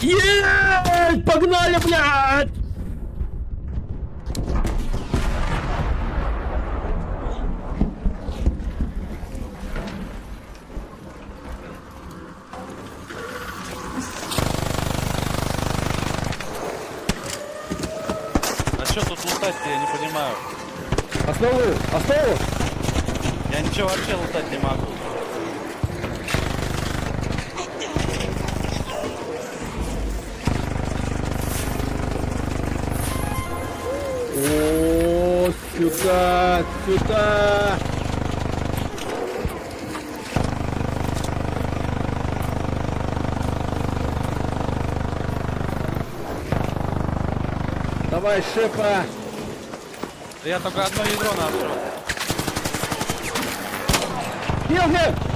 Есть! Погнали, блядь! А что тут лутать-то, я не понимаю. Основу! Я ничего вообще лутать не могу. О, сюда! Давай, шефа! Да я только одно ядро нашел. Хилгер!